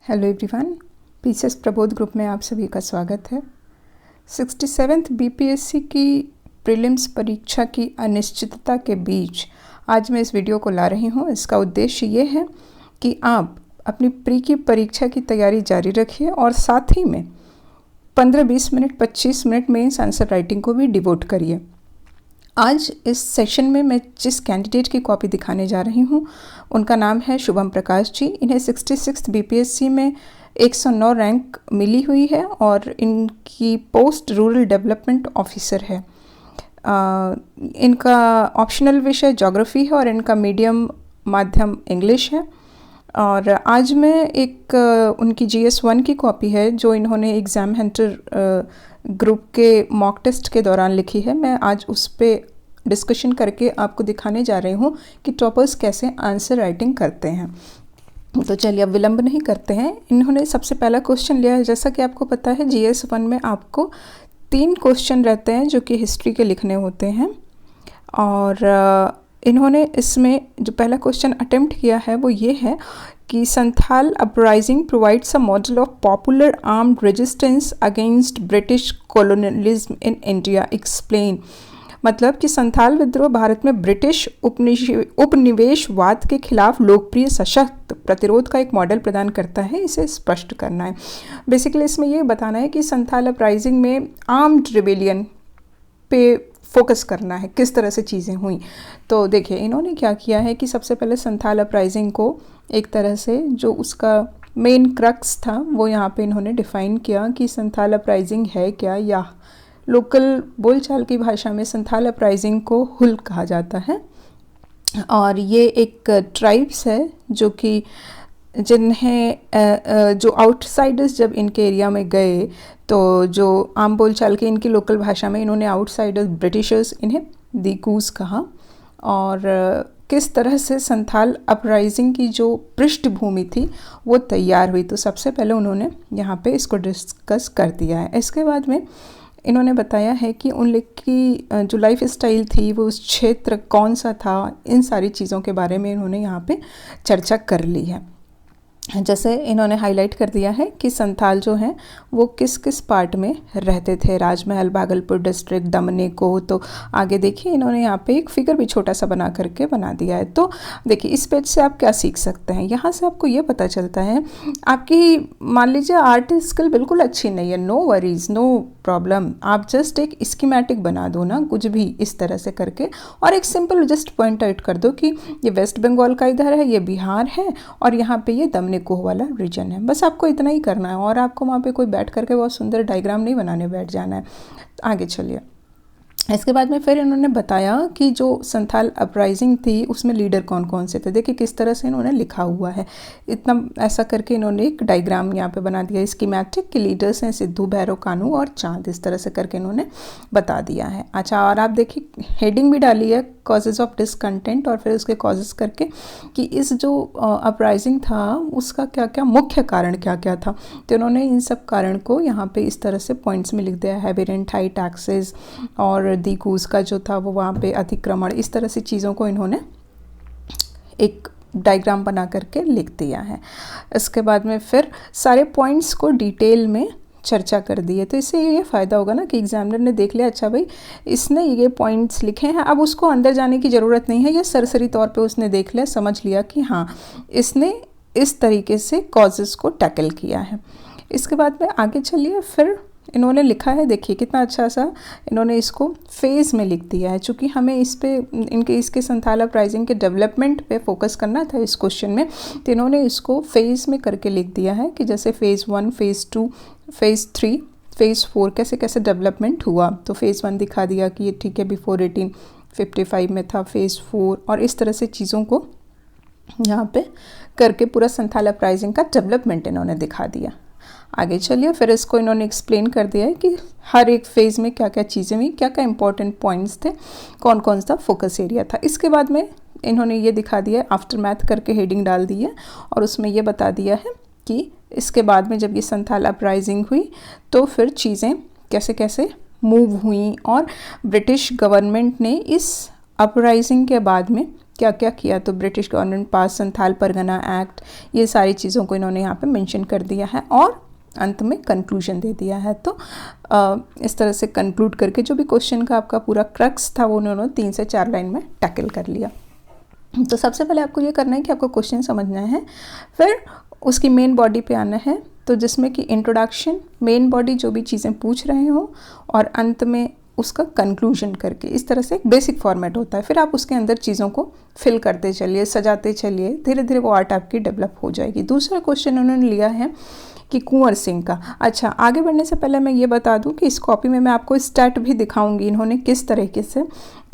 Hello everyone, PCS Prabodh group में आप सभी का स्वागत है। 67th बीपीएससी की प्रीलिम्स परीक्षा की अनिश्चितता के बीच आज मैं इस वीडियो को ला रही हूँ। इसका उद्देश्य ये है कि आप अपनी प्री की परीक्षा की तैयारी जारी रखिए और साथ ही में 15-20 minute 25 minute mains answer writing को भी डिवोट करिए। आज इस सेशन में मैं जिस कैंडिडेट की कॉपी दिखाने जा रही हूँ उनका नाम है शुभम प्रकाश जी। इन्हें 66th बीपीएससी में 109 रैंक मिली हुई है और इनकी पोस्ट रूरल डेवलपमेंट ऑफिसर है। इनका ऑप्शनल विषय ज्योग्राफी है और इनका मीडियम माध्यम इंग्लिश है। और आज मैं एक उनकी GS1 की कॉपी है जो इन्होंने एग्ज़ाम हंटर ग्रुप के मॉक टेस्ट के दौरान लिखी है। मैं आज उस पर डिस्कशन करके आपको दिखाने जा रही हूँ कि टॉपर्स कैसे आंसर राइटिंग करते हैं। तो चलिए अब विलंब नहीं करते हैं। इन्होंने सबसे पहला क्वेश्चन लिया है। जैसा कि आपको पता है GS1 में आपको 3 क्वेश्चन रहते हैं जो कि हिस्ट्री के लिखने होते हैं और इन्होंने इसमें जो पहला क्वेश्चन अटेम्प्ट किया है वो ये है कि Santhal uprising provides a model of popular armed resistance against British colonialism in India, explain. मतलब कि संथाल विद्रोह भारत में ब्रिटिश उपनिवेशवाद के खिलाफ लोकप्रिय सशक्त प्रतिरोध का एक मॉडल प्रदान करता है, इसे स्पष्ट करना है। बेसिकली इसमें ये बताना है कि संथाल अपराइजिंग में आर्म्ड रिबेलियन पे फोकस करना है, किस तरह से चीज़ें हुई। तो देखिए इन्होंने क्या किया है कि सबसे पहले संथाल अपराइजिंग को एक तरह से जो उसका मेन क्रक्स था वो यहाँ पे इन्होंने डिफ़ाइन किया कि संथाल अपराइजिंग है क्या, या लोकल बोलचाल की भाषा में संथाल अपराइजिंग को हुल कहा जाता है। और ये एक ट्राइब्स है जो कि जिन्हें जो आउटसाइडर्स जब इनके एरिया में गए तो जो आम बोलचाल के इनकी लोकल भाषा में इन्होंने आउटसाइडर्स ब्रिटिशर्स इन्हें दीकूस कहा। और किस तरह से संथाल अपराइजिंग की जो पृष्ठभूमि थी वो तैयार हुई, तो सबसे पहले उन्होंने यहाँ पे इसको डिस्कस कर दिया है। इसके बाद में इन्होंने बताया है कि उन लोग की जो लाइफ स्टाइल थी वो उस क्षेत्र कौन सा था, इन सारी चीज़ों के बारे में इन्होंने यहाँ पे चर्चा कर ली है। जैसे इन्होंने हाईलाइट कर दिया है कि संथाल जो हैं वो किस किस पार्ट में रहते थे, राजमहल, भागलपुर डिस्ट्रिक्ट, दमने को। तो आगे देखिए इन्होंने यहाँ पे एक फिगर भी छोटा सा बना करके बना दिया है। तो देखिए इस पेज से आप क्या सीख सकते हैं, यहाँ से आपको ये पता चलता है आपकी मान लीजिए आर्ट स्किल बिल्कुल अच्छी नहीं है, नो वरीज नो प्रॉब्लम, आप जस्ट एक स्कीमेटिक बना दो ना कुछ भी इस तरह से करके और एक सिंपल जस्ट पॉइंट आउट कर दो कि ये वेस्ट बंगाल का इधर है, ये बिहार है और यहाँ पे ये दमने कोह वाला रीजन है। बस आपको इतना ही करना है और आपको वहाँ पे कोई बैठ करके बहुत सुंदर डायग्राम नहीं बनाने बैठ जाना है। आगे चलिए। इसके बाद में फिर इन्होंने बताया कि जो संथाल अपराइजिंग थी उसमें लीडर कौन कौन से थे। देखिए किस तरह से इन्होंने लिखा हुआ है, इतना ऐसा करके इन्होंने एक डायग्राम यहाँ पे बना दिया स्कीमेटिक के लीडर्स हैं सिद्धू, भैरव, कानू और चांद, इस तरह से करके इन्होंने बता दिया है। अच्छा, और आप देखिए हेडिंग भी डाली है कॉजेज़ ऑफ डिसकंटेंट और फिर उसके कॉजेज़ करके कि इस जो अपराइजिंग था उसका क्या क्या मुख्य कारण क्या क्या था। तो इन्होंने इन सब कारण को यहाँ पे इस तरह से पॉइंट्स में लिख दिया है। हेबिरेंट हाई टैक्सेस और दीकूस का जो था वो वहाँ पे अतिक्रमण, इस तरह से चीज़ों को इन्होंने एक डायग्राम बना करके लिख दिया है। इसके बाद में फिर सारे पॉइंट्स को डिटेल में चर्चा कर दी है। तो इससे ये फ़ायदा होगा ना कि एग्जामिनर ने देख लिया, अच्छा भाई इसने ये पॉइंट्स लिखे हैं, अब उसको अंदर जाने की ज़रूरत नहीं है, ये सरसरी तौर पे उसने देख लिया, समझ लिया कि हाँ इसने इस तरीके से कॉजेज़ को टैकल किया है। इसके बाद में आगे चलिए। फिर इन्होंने लिखा है, देखिए कितना अच्छा सा इन्होंने इसको फेज़ में लिख दिया है। चूँकि हमें इस पे इसके संथाल अपराइजिंग के डेवलपमेंट पे फोकस करना था इस क्वेश्चन में, तो इन्होंने इसको फेज़ में करके लिख दिया है कि जैसे फ़ेज़ 1, फ़ेज़ 2, फ़ेज़ 3, फ़ेज़ 4 कैसे कैसे डेवलपमेंट हुआ। तो फ़ेज़ 1 दिखा दिया कि ये ठीक है बिफोर 1855 में था, फ़ेज़ 4 और इस तरह से चीज़ों को यहाँ पे करके पूरा संथाल अपराइजिंग का डेवलपमेंट इन्होंने दिखा दिया। आगे चलिए। फिर इसको इन्होंने एक्सप्लेन कर दिया है कि हर एक फेज़ में क्या क्या चीज़ें हुई, क्या क्या इंपॉर्टेंट पॉइंट्स थे, कौन कौन सा फोकस एरिया था। इसके बाद में इन्होंने ये दिखा दिया है, आफ्टर मैथ करके हेडिंग डाल दी है और उसमें ये बता दिया है कि इसके बाद में जब ये संथाल अपराइजिंग हुई तो फिर चीज़ें कैसे कैसे मूव हुई और ब्रिटिश गवर्नमेंट ने इस अपराइजिंग के बाद में क्या क्या किया, तो ब्रिटिश गवर्नमेंट पास संथाल परगना एक्ट, ये सारी चीज़ों को इन्होंने यहाँ पे मेंशन कर दिया है और अंत में कंक्लूजन दे दिया है। तो इस तरह से कंक्लूड करके जो भी क्वेश्चन का आपका पूरा क्रक्स था वो उन्होंने 3 से 4 लाइन में टैकल कर लिया। तो सबसे पहले आपको ये करना है कि आपको क्वेश्चन समझना है, फिर उसकी मेन बॉडी पे आना है, तो जिसमें कि इंट्रोडक्शन, मेन बॉडी जो भी चीज़ें पूछ रहे हो और अंत में उसका कंक्लूजन करके, इस तरह से एक बेसिक फॉर्मेट होता है। फिर आप उसके अंदर चीज़ों को फिल करते चलिए, सजाते चलिए, धीरे धीरे वो आर्ट आपकी डेवलप हो जाएगी। दूसरा क्वेश्चन उन्होंने लिया है कि कुंवर सिंह का। अच्छा, आगे बढ़ने से पहले मैं ये बता दूं कि इस कॉपी में मैं आपको स्टैट भी दिखाऊंगी इन्होंने किस तरीके से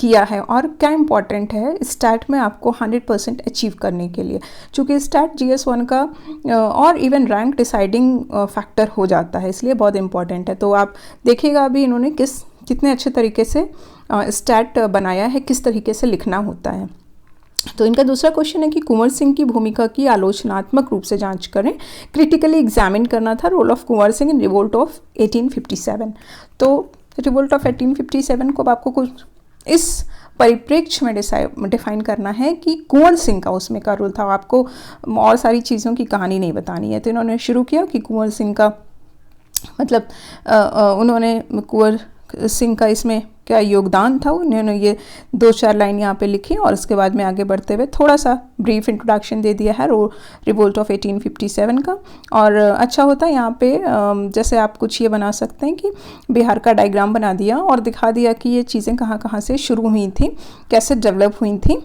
किया है और क्या इंपॉर्टेंट है स्टैट में आपको 100% अचीव करने के लिए, चूँकि स्टैट GS1 का और इवन रैंक डिसाइडिंग फैक्टर हो जाता है, इसलिए बहुत इंपॉर्टेंट है। तो आप देखिएगा अभी इन्होंने कितने अच्छे तरीके से स्टैट बनाया है, किस तरीके से लिखना होता है। तो इनका दूसरा क्वेश्चन है कि कुंवर सिंह की भूमिका की आलोचनात्मक रूप से जांच करें, क्रिटिकली एग्जामिन करना था role of Kunwar Singh in revolt of 1857। तो रिवोल्ट ऑफ 1857 को आपको कुछ इस परिप्रेक्ष्य में डिफाइन करना है कि कुंवर सिंह का उसमें का रोल था, आपको और सारी चीज़ों की कहानी नहीं बतानी है। तो इन्होंने शुरू किया कि कुंवर सिंह का मतलब उन्होंने कुंवर सिंह का इसमें क्या योगदान था, उन्होंने ये 2-4 लाइन यहाँ पे लिखी और उसके बाद में आगे बढ़ते हुए थोड़ा सा ब्रीफ इंट्रोडक्शन दे दिया है रिवोल्ट ऑफ 1857 का। और अच्छा होता है यहाँ पे जैसे आप कुछ ये बना सकते हैं कि बिहार का डायग्राम बना दिया और दिखा दिया कि ये चीज़ें कहाँ कहाँ से शुरू हुई थी, कैसे डेवलप हुई थी।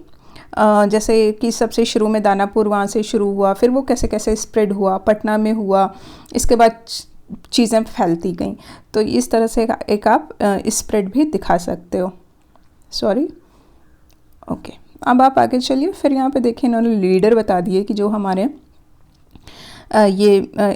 जैसे कि सबसे शुरू में दानापुर वहाँ से शुरू हुआ, फिर वो कैसे कैसे स्प्रेड हुआ, पटना में हुआ, इसके बाद चीज़ें फैलती गई। तो इस तरह से एक आप स्प्रेड भी दिखा सकते हो। सॉरी, ओके, अब आप आगे चलिए। फिर यहाँ पे देखिए इन्होंने लीडर बता दिए कि जो हमारे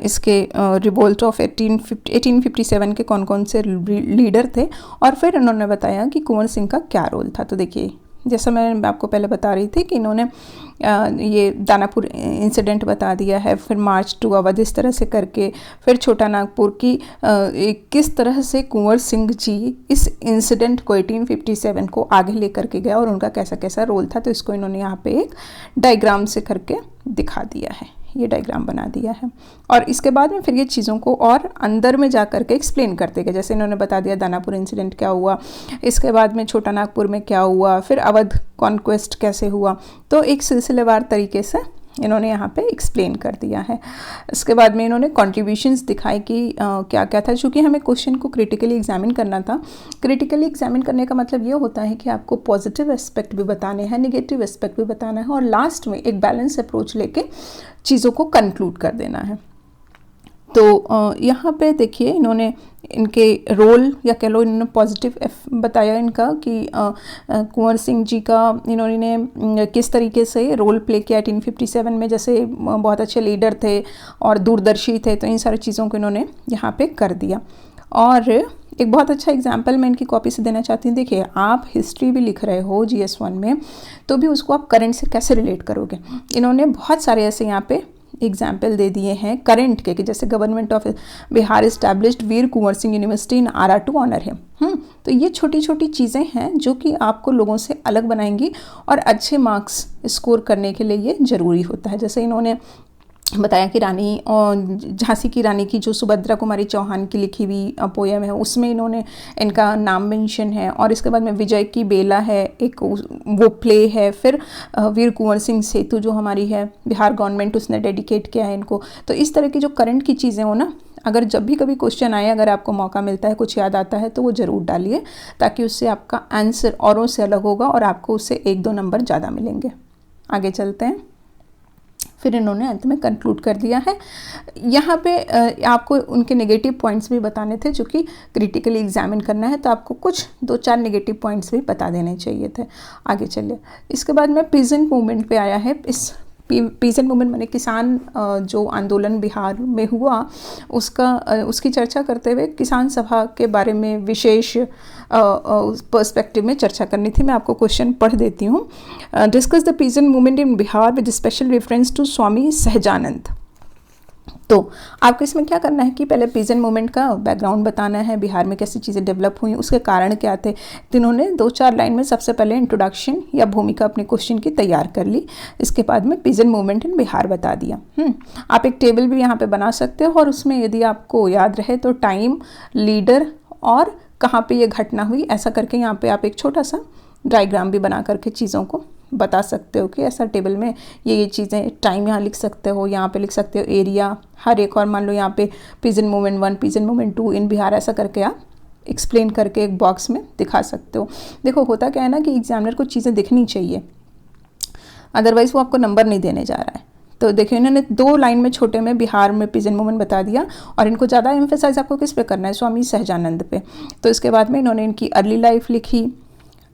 इसके रिवोल्ट ऑफ 1857 के कौन कौन से लीडर थे और फिर इन्होंने बताया कि कुंवर सिंह का क्या रोल था। तो देखिए जैसा मैं आपको पहले बता रही थी कि इन्होंने ये दानापुर इंसिडेंट बता दिया है, फिर मार्च टू अवध इस तरह से करके, फिर छोटा नागपुर की किस तरह से कुंवर सिंह जी इस इंसिडेंट को 1857 को आगे लेकर के गया और उनका कैसा कैसा रोल था। तो इसको इन्होंने यहाँ पे एक डायग्राम से करके दिखा दिया है, ये डायग्राम बना दिया है। और इसके बाद में फिर ये चीज़ों को और अंदर में जा कर के एक्सप्लेन करते गए, जैसे इन्होंने बता दिया दानापुर इंसिडेंट क्या हुआ, इसके बाद में छोटा नागपुर में क्या हुआ, फिर अवध कॉन्क्वेस्ट कैसे हुआ। तो एक सिलसिलेवार तरीके से इन्होंने यहाँ पे एक्सप्लेन कर दिया है। इसके बाद में इन्होंने कॉन्ट्रीब्यूशंस दिखाई कि क्या क्या था, चूँकि हमें क्वेश्चन को क्रिटिकली एग्जामिन करना था। क्रिटिकली एग्जामिन करने का मतलब ये होता है कि आपको पॉजिटिव एस्पेक्ट भी बताने हैं, नेगेटिव एस्पेक्ट भी बताना है और लास्ट में एक बैलेंस अप्रोच लेके चीज़ों को कंक्लूड कर देना है। तो यहाँ पे देखिए इन्होंने इनके रोल या कह लो इन्होंने पॉजिटिव बताया इनका कि कुंवर सिंह जी का इन्होंने किस तरीके से रोल प्ले किया 1857 में, जैसे बहुत अच्छे लीडर थे और दूरदर्शी थे। तो इन सारी चीज़ों को इन्होंने यहाँ पे कर दिया। और एक बहुत अच्छा एग्जाम्पल मैं इनकी कॉपी से देना चाहती हूँ। देखिए आप हिस्ट्री भी लिख रहे हो GS1 में, तो भी उसको आप करंट से कैसे रिलेट करोगे। इन्होंने बहुत सारे ऐसे यहाँ पे एग्जाम्पल दे दिए हैं करंट के, कि जैसे government of Bihar established Veer Kunwar Singh university in RR to honour है। तो ये छोटी छोटी चीज़ें हैं जो कि आपको लोगों से अलग बनाएंगी और अच्छे मार्क्स स्कोर करने के लिए ये ज़रूरी होता है। जैसे इन्होंने बताया कि रानी झांसी की रानी की जो सुभद्रा कुमारी चौहान की लिखी हुई पोयम है उसमें इन्होंने इनका नाम मेंशन है। और इसके बाद में विजय की बेला है एक वो प्ले है। फिर वीर कुंवर सिंह सेतु जो हमारी है बिहार गवर्नमेंट उसने डेडिकेट किया है इनको। तो इस तरह की जो करंट की चीज़ें हो ना, अगर जब भी कभी क्वेश्चन आए, अगर आपको मौका मिलता है, कुछ याद आता है तो वो ज़रूर डालिए, ताकि उससे आपका आंसर औरों से अलग होगा और आपको उससे 1-2 नंबर ज़्यादा मिलेंगे। आगे चलते हैं। फिर इन्होंने अंत में कंक्लूड कर दिया है। यहाँ पे आपको उनके नेगेटिव पॉइंट्स भी बताने थे जो कि क्रिटिकली एग्जामिन करना है, तो आपको कुछ 2-4 नेगेटिव पॉइंट्स भी बता देने चाहिए थे। आगे चलिए। इसके बाद में पीजेंट मूवमेंट पे आया है। इस पीजेंट मूवमेंट माने किसान जो आंदोलन बिहार में हुआ उसकी चर्चा करते हुए किसान सभा के बारे में विशेष पर्सपेक्टिव में चर्चा करनी थी। मैं आपको क्वेश्चन पढ़ देती हूँ। Discuss the peasant movement in Bihar with special reference to Swami Sahajanand. तो आपको इसमें क्या करना है कि पहले पीजेंट मूवमेंट का बैकग्राउंड बताना है, बिहार में कैसी चीज़ें डेवलप हुई, उसके कारण क्या थे। तो इन्होंने 2-4 लाइन में सबसे पहले इंट्रोडक्शन या भूमिका अपने क्वेश्चन की तैयार कर ली। इसके बाद में पीजेंट मूवमेंट इन बिहार बता दिया। आप एक टेबल भी यहाँ पे बना सकते हो और उसमें यदि आपको याद रहे तो टाइम, लीडर और कहाँ पे ये घटना हुई, ऐसा करके यहाँ पे आप एक छोटा सा डायग्राम भी बना करके चीज़ों को बता सकते हो कि ऐसा टेबल में ये चीज़ें, टाइम यहाँ लिख सकते हो, यहाँ पे लिख सकते हो एरिया हर एक, और मान लो यहाँ पे पीजेंट मूवमेंट 1, पीजेंट मूवमेंट 2 इन बिहार, ऐसा करके आप एक्सप्लेन करके एक बॉक्स में दिखा सकते हो। देखो होता क्या है ना कि एग्जामिनर को चीज़ें दिखनी चाहिए, अदरवाइज़ वो आपको नंबर नहीं देने जा रहा है। तो देखिए इन्होंने 2 लाइन में छोटे में बिहार में पीजेंट मूवमेंट बता दिया, और इनको ज़्यादा एम्फेसाइज आपको किस पे करना है, स्वामी सहजानंद पे। तो इसके बाद में इन्होंने इनकी अर्ली लाइफ लिखी,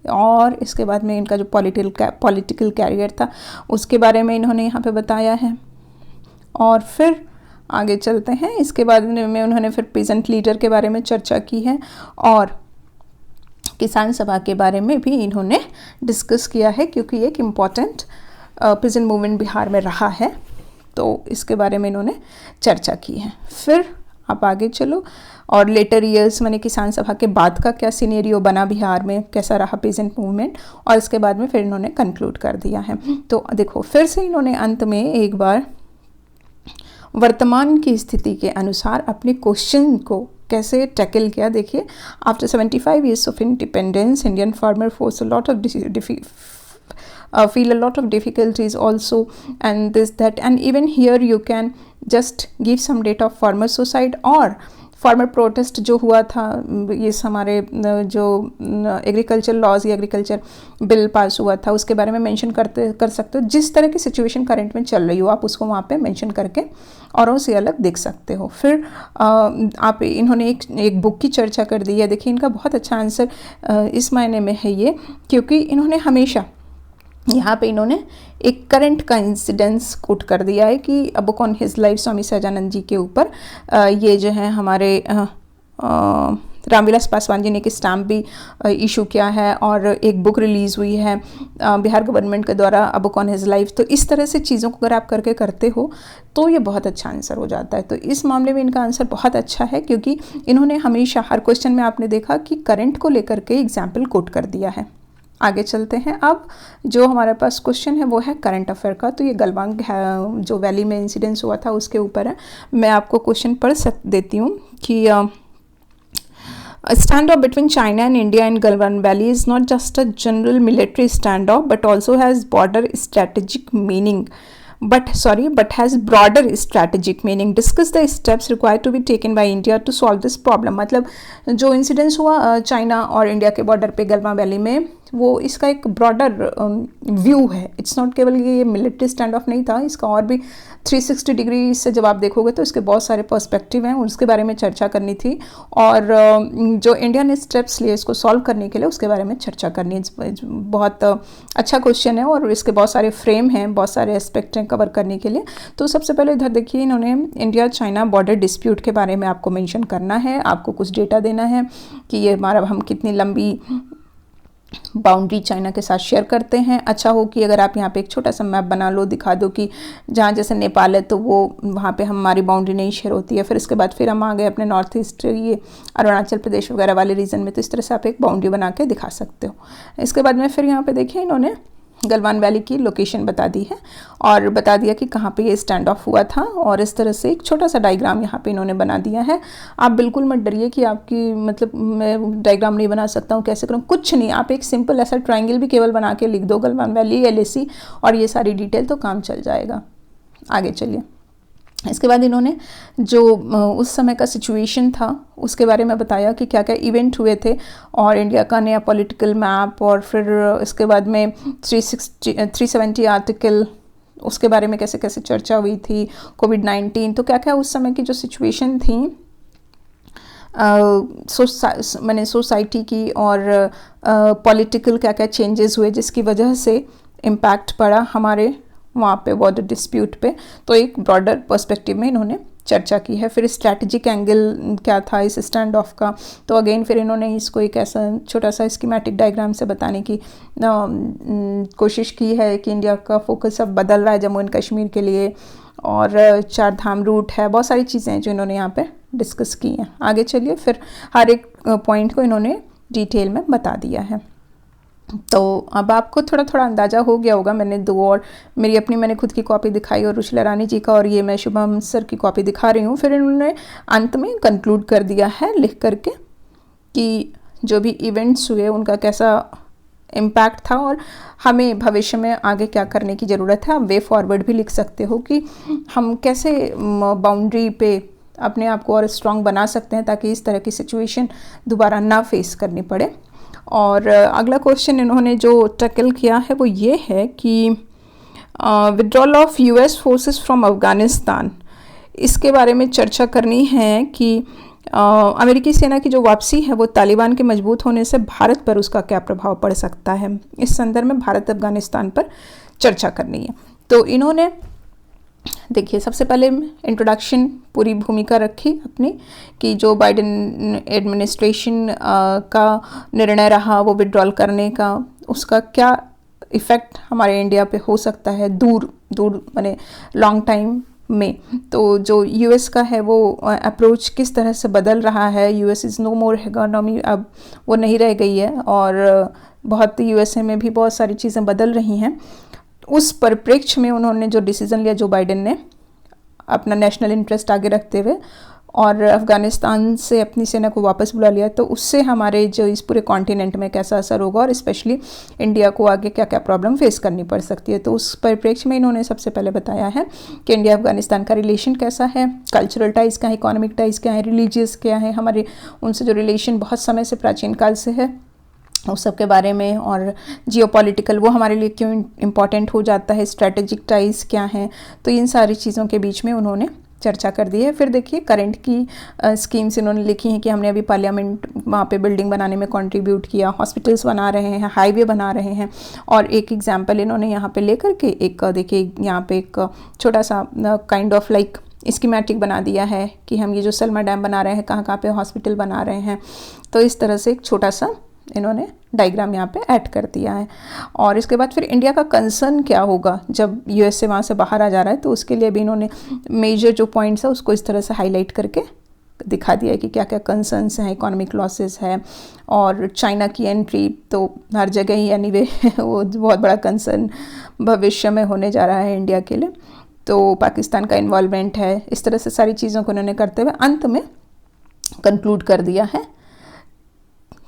और इसके बाद में इनका जो पॉलिटिकल कैरियर था उसके बारे में इन्होंने यहाँ पे बताया है। और फिर आगे चलते हैं, इसके बाद में उन्होंने फिर पीजेंट लीडर के बारे में चर्चा की है, और किसान सभा के बारे में भी इन्होंने डिस्कस किया है, क्योंकि एक इम्पॉर्टेंट पीजेंट मूवमेंट बिहार में रहा है, तो इसके बारे में इन्होंने चर्चा की है। फिर आप आगे चलो, और लेटर ईयर्स माने किसान सभा के बाद का क्या सिनेरियो बना बिहार में, कैसा रहा पीजेंट मूवमेंट, और इसके बाद में फिर इन्होंने कंक्लूड कर दिया है। तो देखो फिर से इन्होंने अंत में एक बार वर्तमान की स्थिति के अनुसार अपने क्वेश्चन को कैसे टैकल किया। देखिए, after 75 years of independence, Indian farmer face a lot of feel a lot of difficulties also, and this that, and even here you can just give some data of farmer suicide और farmer protest जो हुआ था, ये हमारे जो agriculture laws या agriculture bill pass हुआ था उसके बारे में मेंशन कर सकते हो। जिस तरह की सिचुएशन करंट में चल रही हो आप उसको वहाँ पे मेंशन करके औरों से अलग देख सकते हो। फिर आप इन्होंने एक बुक की चर्चा कर दी है। देखिए इनका बहुत अच्छा आंसर इस मायने में है ये, क्योंकि इन्होंने हमेशा यहाँ पे इन्होंने एक करंट का इंसिडेंस कोट कर दिया है कि a book on his life Swami Sahajanand ji के ऊपर ये जो है हमारे रामविलास पासवान जी ने एक स्टैम्प भी इशू किया है, और एक बुक रिलीज़ हुई है बिहार गवर्नमेंट के द्वारा अ बुक ऑन हिज लाइफ। तो इस तरह से चीज़ों को अगर आप करके करते हो तो ये बहुत अच्छा आंसर हो जाता है। तो इस मामले में इनका आंसर बहुत अच्छा है, क्योंकि इन्होंने हमेशा हर क्वेश्चन में आपने देखा कि करंट को लेकर के एग्जाम्पल कोट कर दिया है। आगे चलते हैं। अब जो हमारे पास क्वेश्चन है वो है करंट अफेयर का। तो ये गलवान जो वैली में इंसिडेंस हुआ था उसके ऊपर है। मैं आपको क्वेश्चन पढ़ देती हूँ कि standoff between China and India in Galwan Valley is not just a general military standoff but also has broader strategic meaning. But has broader strategic meaning. Discuss the steps required to be taken by India to solve this problem. मतलब जो incidence हुआ China और India के border पे Galwan valley में, वो इसका एक ब्रॉडर व्यू है। इट्स नॉट केवल ये मिलिट्री स्टैंड ऑफ नहीं था, इसका और भी 360 डिग्री से जब आप देखोगे तो इसके बहुत सारे पर्सपेक्टिव हैं, उसके बारे में चर्चा करनी थी। और जो इंडिया ने स्टेप्स लिए इसको सॉल्व करने के लिए उसके बारे में चर्चा करनी है। बहुत अच्छा क्वेश्चन है और इसके बहुत सारे फ्रेम हैं, बहुत सारे एस्पेक्ट हैं कवर करने के लिए। तो सबसे पहले इधर देखिए, इन्होंने इंडिया चाइना बॉर्डर डिस्प्यूट के बारे में आपको मेंशन करना है, आपको कुछ डेटा देना है कि ये हमारा हम कितनी लंबी बाउंड्री चाइना के साथ शेयर करते हैं। अच्छा हो कि अगर आप यहाँ पे एक छोटा सा मैप बना लो, दिखा दो कि जहाँ जैसे नेपाल है तो वो वहाँ पे हमारी बाउंड्री नहीं शेयर होती है। फिर इसके बाद फिर हम आ गए अपने नॉर्थ ईस्ट, ये अरुणाचल प्रदेश वगैरह वाले रीजन में, तो इस तरह से आप एक बाउंड्री बना के दिखा सकते हो। इसके बाद में फिर यहाँ पे देखिए इन्होंने गलवान वैली की लोकेशन बता दी है और बता दिया कि कहाँ पे ये स्टैंड ऑफ हुआ था, और इस तरह से एक छोटा सा डायग्राम यहाँ पे इन्होंने बना दिया है। आप बिल्कुल मत डरिए कि आपकी मतलब मैं डायग्राम नहीं बना सकता हूँ, कैसे करूँ, कुछ नहीं। आप एक सिंपल ऐसा ट्रायंगल भी केवल बना के लिख दो गलवान वैली LAC और ये सारी डिटेल, तो काम चल जाएगा। आगे चलिए। इसके बाद इन्होंने जो उस समय का सिचुएशन था उसके बारे में बताया कि क्या क्या इवेंट हुए थे, और इंडिया का नया पॉलिटिकल मैप, और फिर इसके बाद में 370 आर्टिकल, उसके बारे में कैसे कैसे चर्चा हुई थी, कोविड-19, तो क्या क्या उस समय की जो सिचुएशन थी मैंने सोसाइटी की, और पॉलिटिकल क्या क्या चेंजेस हुए जिसकी वजह से इम्पैक्ट पड़ा हमारे वहाँ पे बॉर्डर डिस्प्यूट पे। तो एक ब्रॉडर पर्सपेक्टिव में इन्होंने चर्चा की है। फिर स्ट्रैटेजिक एंगल क्या था इस स्टैंड ऑफ का, तो अगेन फिर इन्होंने इसको एक ऐसा छोटा सा स्कीमेटिक डायग्राम से बताने की कोशिश की है कि इंडिया का फोकस अब बदल रहा है जम्मू एंड कश्मीर के लिए, और चार धाम रूट है, बहुत सारी चीज़ें हैं जो इन्होंने यहाँ पे डिस्कस की हैं। आगे चलिए, फिर हर एक पॉइंट को इन्होंने डिटेल में बता दिया है। तो अब आपको थोड़ा थोड़ा अंदाज़ा हो गया होगा। मैंने दो और मेरी अपनी मैंने खुद की कॉपी दिखाई और रुचिला रानी जी का, और ये मैं शुभम सर की कॉपी दिखा रही हूँ। फिर इन्होंने अंत में कंक्लूड कर दिया है लिख करके कि जो भी इवेंट्स हुए उनका कैसा इम्पैक्ट था और हमें भविष्य में आगे क्या करने की ज़रूरत है। आप वे फॉरवर्ड भी लिख सकते हो कि हम कैसे बाउंड्री पे अपने आप को और स्ट्रॉन्ग बना सकते हैं ताकि इस तरह की सिचुएशन दोबारा ना फेस करनी पड़े। और अगला क्वेश्चन इन्होंने जो टैकल किया है वो ये है कि withdrawal of US forces from Afghanistan, इसके बारे में चर्चा करनी है कि अमेरिकी सेना की जो वापसी है वो तालिबान के मजबूत होने से भारत पर उसका क्या प्रभाव पड़ सकता है। इस संदर्भ में भारत अफ़गानिस्तान पर चर्चा करनी है। तो इन्होंने देखिए सबसे पहले इंट्रोडक्शन पूरी भूमिका रखी अपनी कि जो बाइडेन एडमिनिस्ट्रेशन का निर्णय रहा वो विड्रॉल करने का, उसका क्या इफ़ेक्ट हमारे इंडिया पे हो सकता है दूर माने लॉन्ग टाइम में। तो जो यूएस का है वो अप्रोच किस तरह से बदल रहा है। US is no more economy, अब वो नहीं रह गई है और बहुत यूएसए में भी बहुत सारी चीज़ें बदल रही हैं। उस परिप्रेक्ष्य में उन्होंने जो डिसीज़न लिया जो बाइडेन ने अपना नेशनल इंटरेस्ट आगे रखते हुए और अफ़गानिस्तान से अपनी सेना को वापस बुला लिया, तो उससे हमारे जो इस पूरे कॉन्टिनेंट में कैसा असर होगा और स्पेशली इंडिया को आगे क्या क्या प्रॉब्लम फेस करनी पड़ सकती है। तो उस परिप्रेक्ष्य में इन्होंने सबसे पहले बताया है कि इंडिया अफ़गानिस्तान का रिलेशन कैसा है, कल्चरल टाइज़ क्या है, इकोनॉमिक टाइज़ क्या है, रिलीजियस क्या है, हमारे उनसे जो रिलेशन बहुत समय से प्राचीन काल से है उस सब के बारे में, और जियोपॉलिटिकल वो हमारे लिए क्यों इम्पॉर्टेंट हो जाता है, स्ट्रैटेजिक टाइज़ क्या हैं। तो इन सारी चीज़ों के बीच में उन्होंने चर्चा कर दी है। फिर देखिए करंट की स्कीम्स इन्होंने लिखी हैं कि हमने अभी पार्लियामेंट वहाँ पे बिल्डिंग बनाने में कंट्रीब्यूट किया, हॉस्पिटल्स बना रहे हैं, हाईवे बना रहे हैं। और एक एग्जांपल इन्होंने यहाँ पे लेकर के एक देखिए यहाँ पे एक छोटा सा काइंड ऑफ लाइक स्कीमेटिक बना दिया है कि हम ये जो सलमा डैम बना रहे हैं कहाँ कहाँ पे हॉस्पिटल बना रहे हैं। तो इस तरह से एक छोटा सा इन्होंने डायग्राम यहाँ पे ऐड कर दिया है। और इसके बाद फिर इंडिया का कंसर्न क्या होगा जब यूएस से वहाँ से बाहर आ जा रहा है, तो उसके लिए भी इन्होंने मेजर जो पॉइंट्स है उसको इस तरह से हाईलाइट करके दिखा दिया है कि क्या क्या कंसर्न्स हैं, इकोनॉमिक लॉसेस है और चाइना की एंट्री तो हर जगह ही एनीवे वो बहुत बड़ा कंसर्न भविष्य में होने जा रहा है इंडिया के लिए। तो पाकिस्तान का इन्वॉल्वमेंट है, इस तरह से सारी चीज़ों को उन्होंने करते हुए अंत में कंक्लूड कर दिया है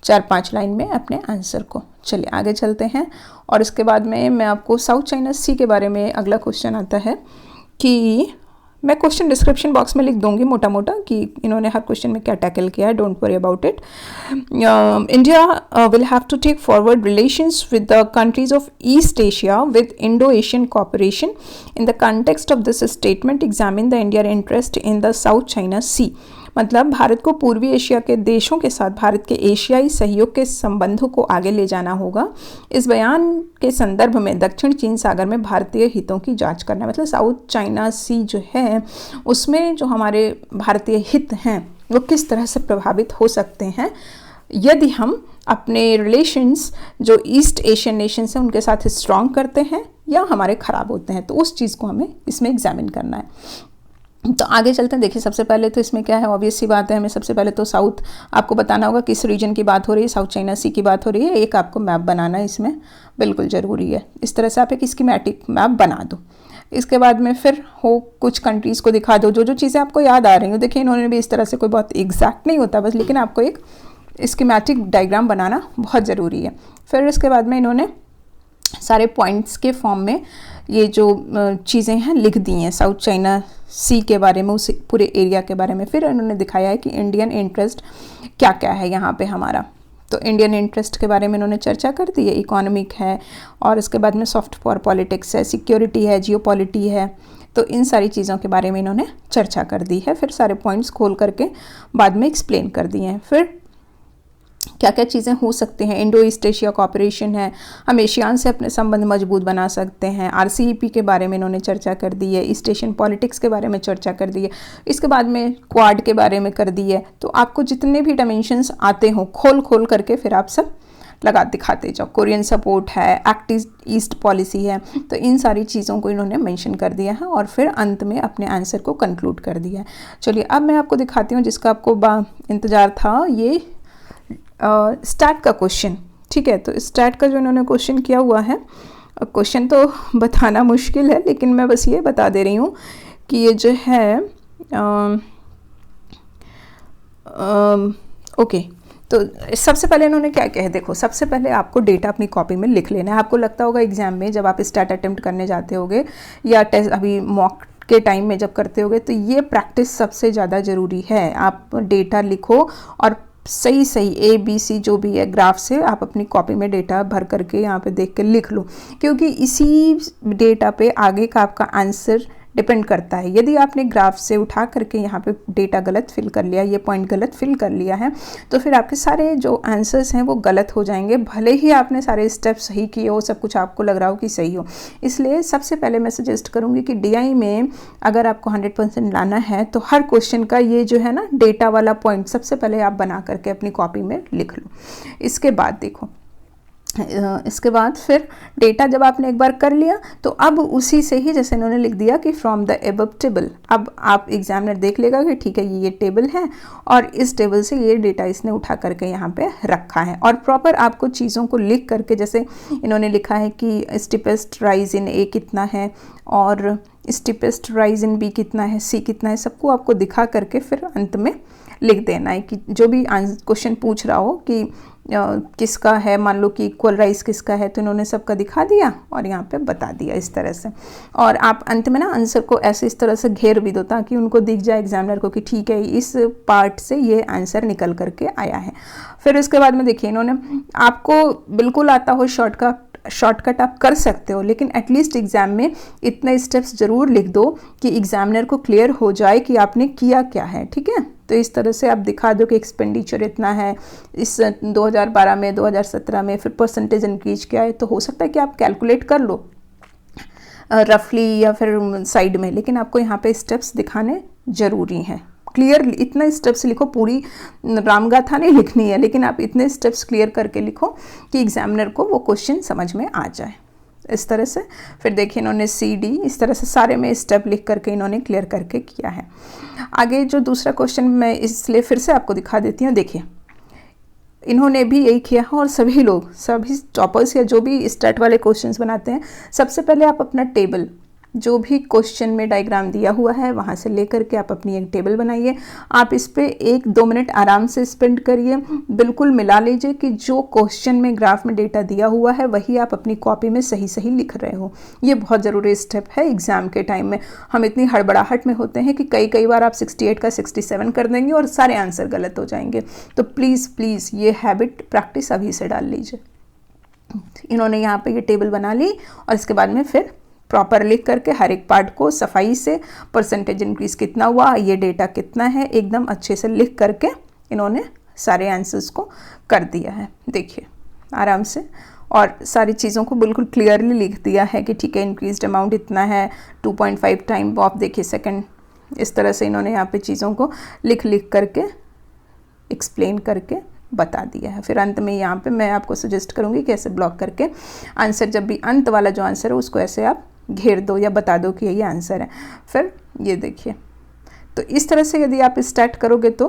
4-5 लाइन में अपने आंसर को। चलिए आगे चलते हैं। और इसके बाद में मैं आपको साउथ चाइना सी के बारे में अगला क्वेश्चन आता है कि मैं क्वेश्चन डिस्क्रिप्शन बॉक्स में लिख दूंगी मोटा मोटा कि इन्होंने हर क्वेश्चन में क्या टैकल किया है, don't worry about it. India will have to take forward relations with the countries of East Asia with Indo Asian cooperation in the context of this statement examine the Indian interest in the South China Sea. मतलब भारत को पूर्वी Asia के देशों के साथ भारत के एशियाई सहयोग के संबंधों को आगे ले जाना होगा। इस बयान के संदर्भ में दक्षिण चीन सागर में भारतीय हितों की जांच करना, मतलब साउथ चाइना सी जो है उसमें जो हमारे भारतीय हित हैं वो किस तरह से प्रभावित हो सकते हैं यदि हम अपने रिलेशंस जो ईस्ट एशियन नेशंस हैं उनके साथ स्ट्रॉन्ग करते हैं या हमारे ख़राब होते हैं। तो उस चीज़ को हमें इसमें एग्जामिन करना है। तो आगे चलते हैं। देखिए सबसे पहले तो इसमें क्या है, ऑब्वियस सी बात है, हमें सबसे पहले तो साउथ आपको बताना होगा किस रीजन की बात हो रही है, साउथ चाइना सी की बात हो रही है। एक आपको मैप बनाना इसमें बिल्कुल ज़रूरी है। इस तरह से आप एक स्कीमेटिक मैप बना दो। इसके बाद में फिर हो कुछ कंट्रीज़ को दिखा दो जो चीज़ें आपको याद आ रही हो। देखिए इन्होंने भी इस तरह से कोई बहुत एग्जैक्ट नहीं होता बस, लेकिन आपको एक स्कीमेटिक डायग्राम बनाना बहुत ज़रूरी है। फिर इसके बाद में इन्होंने सारे पॉइंट्स के फॉर्म में ये जो चीज़ें हैं लिख दी हैं साउथ चाइना सी के बारे में, उस पूरे एरिया के बारे में। फिर उन्होंने दिखाया है कि इंडियन इंटरेस्ट क्या क्या है यहाँ पे हमारा। तो इंडियन इंटरेस्ट के बारे में इन्होंने चर्चा कर दी है, इकोनॉमिक है और इसके बाद में सॉफ्ट पावर पॉलिटिक्स है, सिक्योरिटी है, जियोपॉलिटी है। तो इन सारी चीज़ों के बारे में इन्होंने चर्चा कर दी है। फिर सारे पॉइंट्स खोल करके बाद में एक्सप्लेन कर दिए हैं। फिर क्या क्या चीज़ें हो सकती हैं, इंडो ईस्ट एशिया कॉपरेशन है, हम एशियान से अपने संबंध मजबूत बना सकते हैं। आरसीईपी के बारे में इन्होंने चर्चा कर दी है, ईस्ट एशियन पॉलिटिक्स के बारे में चर्चा कर दी है। इसके बाद में क्वाड के बारे में कर दी है। तो आपको जितने भी डायमेंशंस आते हों खोल खोल करके फिर आप सब लगा दिखाते जाओ। कोरियन सपोर्ट है, एक्ट ईस्ट पॉलिसी है, तो इन सारी चीज़ों को इन्होंने मेंशन कर दिया है और फिर अंत में अपने आंसर को कंक्लूड कर दिया है। चलिए अब मैं आपको दिखाती हूँ जिसका आपको इंतज़ार था, ये स्टैट का क्वेश्चन। ठीक है, तो स्टैट का जो इन्होंने क्वेश्चन किया हुआ है, क्वेश्चन तो बताना मुश्किल है लेकिन मैं बस ये बता दे रही हूँ कि ये जो है ओके, तो सबसे पहले इन्होंने क्या कहा है, देखो सबसे पहले आपको डेटा अपनी कॉपी में लिख लेना है। आपको लगता होगा एग्जाम में जब आप स्टैट अटेम्प्ट करने जाते होगे या टेस्ट अभी मॉक के टाइम में जब करते होगे, तो ये प्रैक्टिस सबसे ज़्यादा ज़रूरी है। आप डेटा लिखो और सही ABC जो भी है ग्राफ से आप अपनी कॉपी में डेटा भर करके यहाँ पे देख के लिख लो, क्योंकि इसी डेटा पे आगे का आपका आंसर डिपेंड करता है। यदि आपने ग्राफ से उठा करके यहाँ पे डेटा गलत फिल कर लिया, ये पॉइंट गलत फिल कर लिया है, तो फिर आपके सारे जो आंसर्स हैं वो गलत हो जाएंगे, भले ही आपने सारे स्टेप सही किए हो, सब कुछ आपको लग रहा हो कि सही हो। इसलिए सबसे पहले मैं सजेस्ट करूँगी कि DI में अगर आपको 100% लाना है तो हर क्वेश्चन का ये जो है ना डेटा वाला पॉइंट सबसे पहले आप बना करके अपनी कॉपी में लिख लो। इसके बाद देखो, इसके बाद फिर डेटा जब आपने एक बार कर लिया तो अब उसी से ही जैसे इन्होंने लिख दिया कि फ्रॉम द एबव टेबल, अब आप एग्जामिनर देख लेगा कि ठीक है ये टेबल है और इस टेबल से ये डेटा इसने उठा करके यहाँ पे रखा है। और प्रॉपर आपको चीज़ों को लिख करके, जैसे इन्होंने लिखा है कि स्टीपेस्ट राइज इन A कितना है और स्टीपेस्ट राइज इन B कितना है, C कितना है, सबको आपको दिखा करके फिर अंत में लिख देना है कि जो भी क्वेश्चन पूछ रहा हो कि किसका है, मान लो कि इक्वल राइज किसका है, तो इन्होंने सबका दिखा दिया और यहाँ पे बता दिया इस तरह से। और आप अंत में ना आंसर को ऐसे इस तरह से घेर भी दो ताकि उनको दिख जाए एग्जामिनर को कि ठीक है इस पार्ट से ये आंसर निकल करके आया है। फिर उसके बाद में देखिए इन्होंने, आपको बिल्कुल आता हो शॉर्टकट आप कर सकते हो, लेकिन एटलीस्ट एग्जाम में इतने स्टेप्स ज़रूर लिख दो कि एग्जामिनर को क्लियर हो जाए कि आपने किया क्या है। ठीक है, तो इस तरह से आप दिखा दो कि एक्सपेंडिचर इतना है इस 2012 में, 2017 में, फिर परसेंटेज इंक्रीज क्या है। तो हो सकता है कि आप कैलकुलेट कर लो रफली या फिर साइड में, लेकिन आपको यहाँ पे स्टेप्स दिखाने ज़रूरी हैं। क्लियर इतना स्टेप्स लिखो, पूरी रामगाथा नहीं लिखनी है, लेकिन आप इतने स्टेप्स क्लियर करके लिखो कि एग्जामिनर को वो क्वेश्चन समझ में आ जाए इस तरह से। फिर देखिए इन्होंने CD इस तरह से सारे में स्टेप लिख करके इन्होंने क्लियर करके किया है। आगे जो दूसरा क्वेश्चन मैं इसलिए फिर से आपको दिखा देती हूँ, देखिए इन्होंने भी यही किया है और सभी लोग, सभी टॉपर्स या जो भी स्टैट वाले क्वेश्चंस बनाते हैं, सबसे पहले आप अपना टेबल जो भी क्वेश्चन में डायग्राम दिया हुआ है वहाँ से लेकर के आप अपनी एक टेबल बनाइए। आप इस पर 1-2 मिनट आराम से स्पेंड करिए, बिल्कुल मिला लीजिए कि जो क्वेश्चन में ग्राफ में डेटा दिया हुआ है वही आप अपनी कॉपी में सही लिख रहे हो। ये बहुत ज़रूरी स्टेप है। एग्जाम के टाइम में हम इतनी हड़बड़ाहट में होते हैं कि कई बार आप 68 का 67 कर देंगे और सारे आंसर गलत हो जाएंगे। तो प्लीज़ ये हैबिट प्रैक्टिस अभी से डाल लीजिए। इन्होंने यहाँ पे ये टेबल बना ली और इसके बाद में फिर प्रॉपर लिख करके हर एक पार्ट को सफाई से, परसेंटेज इंक्रीज कितना हुआ, ये डेटा कितना है, एकदम अच्छे से लिख करके इन्होंने सारे आंसर्स को कर दिया है। देखिए आराम से, और सारी चीज़ों को बिल्कुल क्लियरली लिख दिया है कि ठीक है इंक्रीज्ड अमाउंट इतना है, 2.5 टाइम ऑफ देखिए सेकंड, इस तरह से इन्होंने यहाँ पे चीज़ों को लिख करके एक्सप्लेन करके बता दिया है। फिर अंत में यहाँ पे मैं आपको सजेस्ट करूँगी कि ऐसे ब्लॉक करके आंसर, जब भी अंत वाला जो आंसर है उसको ऐसे आप घेर दो या बता दो कि ये आंसर है। फिर ये देखिए, तो इस तरह से यदि आप स्टार्ट करोगे तो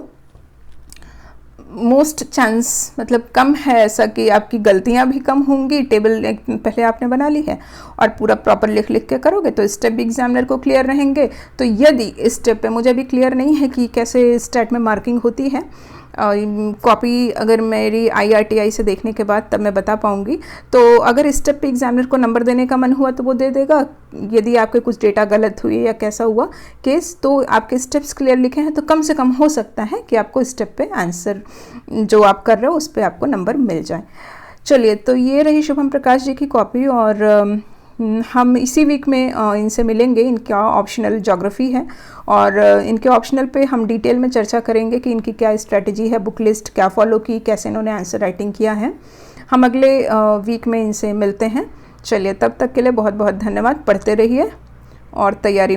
मोस्ट चांस मतलब कम है ऐसा कि आपकी गलतियां भी कम होंगी। टेबल पहले आपने बना ली है और पूरा प्रॉपर लिख के करोगे तो स्टेप भी एग्जामिनर को क्लियर रहेंगे। तो यदि इस स्टेप पे मुझे भी क्लियर नहीं है कि कैसे स्टेट में मार्किंग होती है, कॉपी अगर मेरी IRTI से देखने के बाद तब मैं बता पाऊँगी। तो अगर स्टेप पे एग्जामिनर को नंबर देने का मन हुआ तो वो दे देगा, यदि आपके कुछ डेटा गलत हुई या कैसा हुआ केस, तो आपके स्टेप्स क्लियर लिखे हैं तो कम से कम हो सकता है कि आपको स्टेप पे आंसर जो आप कर रहे हो उस पर आपको नंबर मिल जाए। चलिए, तो ये रही शुभम प्रकाश जी की कॉपी और हम इसी वीक में इनसे मिलेंगे। इनका ऑप्शनल ज्योग्राफी है और इनके ऑप्शनल पे हम डिटेल में चर्चा करेंगे कि इनकी क्या स्ट्रेटजी है, बुक लिस्ट क्या फॉलो की, कैसे इन्होंने आंसर राइटिंग किया है। हम अगले वीक में इनसे मिलते हैं। चलिए, तब तक के लिए बहुत बहुत धन्यवाद। पढ़ते रहिए और तैयारी में